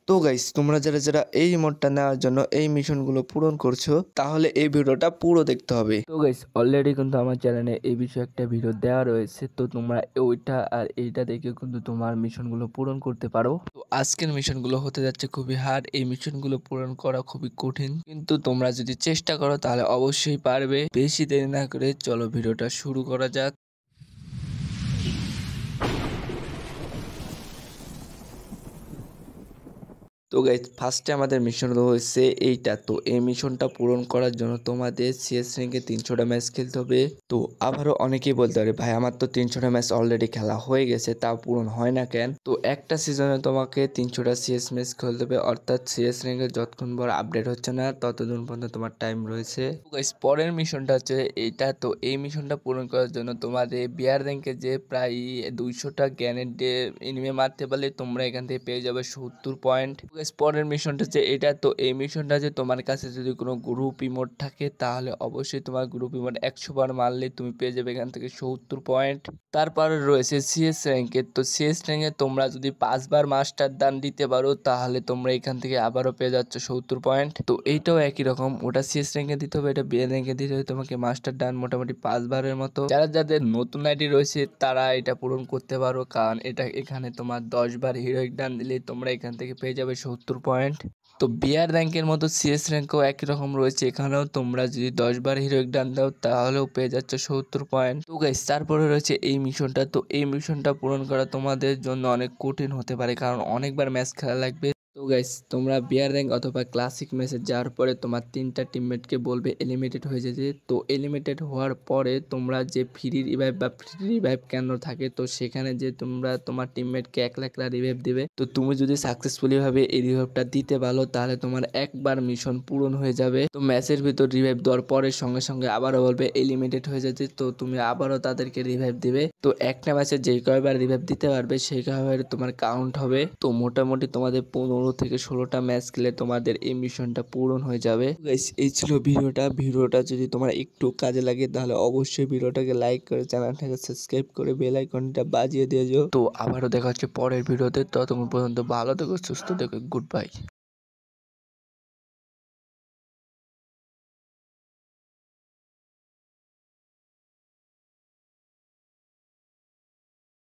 তো গাইস, তোমরা যারা যারা এই ইমোটটা নেওয়ার জন্য এই মিশনগুলো পূরণ করছো, তাহলে এই ভিডিওটা পুরো দেখতে হবে। তো গাইস, অলরেডি কিন্তু আমার চ্যানেলে এই বিষয়ে একটা ভিডিও দেওয়া রয়েছে, তো তোমরা ওইটা আর এইটা দেখে কিন্তু তোমার মিশনগুলো পূরণ করতে পারো। তো আজকের মিশনগুলো হতে যাচ্ছে খুবই হার্ড, এই মিশনগুলো পূরণ করা খুবই কঠিন, কিন্তু তোমরা যদি চেষ্টা করো তাহলে অবশ্যই পারবে। বেশি দেরি না করে চলো ভিডিওটা শুরু করা যাক। তো গাইস, ফার্স্টে আমাদের মিশন হয়েছে এইটা। তো এই মিশনটা পূরণ করার জন্য তোমাদের সিএস র্যাঙ্কে 300টা ম্যাচ খেলতে হবে। তো আবারও অনেকেই বলতে পারে, ভাই আমার তো 300টা ম্যাচ অলরেডি খেলা হয়ে গেছে, তা পূরণ হয় না কেন? তো একটা সিজনে তোমাকে 300টা সিএস ম্যাচ খেলতে হবে, অর্থাৎ সিএস র্যাঙ্কে যতক্ষণ পর আপডেট হচ্ছে না ততদিন পর্যন্ত তোমার টাইম রয়েছে। তো গাইস, পরের মিশনটা হচ্ছে এইটা। তো এই মিশনটা পূরণ করার জন্য তোমাদের বিয়ার র্যাঙ্কে যে প্রায় 200টা গ্যানেট দিয়ে এনিমে মারতে পারলে তোমরা এখান থেকে পেয়ে যাবে 70 পয়েন্ট। পরের মিশনটা যে এটা। তো এই মিশনটা যে তোমার কাছে যদি কোনো গ্রুপ ইমোট থাকে তাহলে অবশ্যই তোমার গ্রুপ ইমোট 100 বার মারলে তুমি পেয়ে যাবে এখান থেকে 70 পয়েন্ট। তারপরে রয়েছে সিএস র্যাঙ্কের। তো সিএস র্যাঙ্কে তোমরা যদি 5 বার মাস্টার দান দিতে পারো তাহলে তোমরা এখান থেকে আবারও পেয়ে যাচ্ছ 70 পয়েন্ট। তো এইটাও একই রকম, ওটা সিএস র্যাঙ্কে দিতে হবে, এটা বিএ র্যাঙ্কে দিতে হবে তোমাকে মাস্টার দান মোটামুটি 5 বারের মতো। যারা যাদের নতুন আইডি রয়েছে তারা এটা পূরণ করতে পারো, কারণ এটা এখানে তোমার 10 বার হিরোইক দান দিলে তোমরা এখান থেকে পেয়ে যাবে 70 পয়েন্ট। তো বিআর র্যাঙ্কের মতো সিএস র্যাঙ্কও একই রকম রয়েছে, এখানেও তোমরা যদি 10 বার হিরোইক ডান দাও তাহলেও পেয়ে যাচ্ছে 70 পয়েন্ট। তো গাইস, তারপরে রয়েছে এই মিশনটা। তো এই মিশনটা পূরণ করা তোমাদের জন্য অনেক কঠিন হতে পারে, কারণ অনেকবার ম্যাচ খেলা লাগবে। তো গাইস, তোমরা বিআর র্যাঙ্ক অথবা ক্লাসিক ম্যাচে যাওয়ার পরে তোমার 3টা টিমমেটকে বলবে এলিমিনেটেড হয়ে যেতে। তো এলিমিনেটেড হওয়ার পরে তোমরা যে ফ্রি রিভাইভ বা ফ্রি রিভাইভ কেন্দ্র থাকে, তো সেখানে যে তোমরা তোমার টিমমেটকে একলা একলা রিভাইভ দিবে। তো তুমি যদি সাকসেসফুলি ভাবে এই রিভাইভটা দিতে পারো তাহলে তোমার একবার মিশন পূরণ হয়ে যাবে। তো ম্যাচের ভিতর রিভাইভ দেওয়ার পরে সঙ্গে সঙ্গে আবারও বলবে এলিমিনেটেড হয়ে যেতে, তো তুমি আবারও তাদেরকে রিভাইভ দিবে। তো একটা ম্যাচে যে কয়বার রিভাইভ দিতে পারবে সেই কয়বার তোমার কাউন্ট হবে। তো মোটামুটি তোমাদের 15 থেকে 16টা ম্যাচ খেলে তোমাদের এই মিশনটা পূরণ হয়ে যাবে। গাইস, এই ছিল ভিডিওটা যদি তোমার একটু কাজে লাগে তাহলে অবশ্যই ভিডিওটাকে লাইক করে চ্যানেলটাকে সাবস্ক্রাইব করে বেল আইকনটা বাজিয়ে দিয়েছো। তো আবারও দেখা হচ্ছে পরের ভিডিওতে, ততক্ষণ পর্যন্ত ভালো থেকো, সুস্থ থেকো, গুড বাই।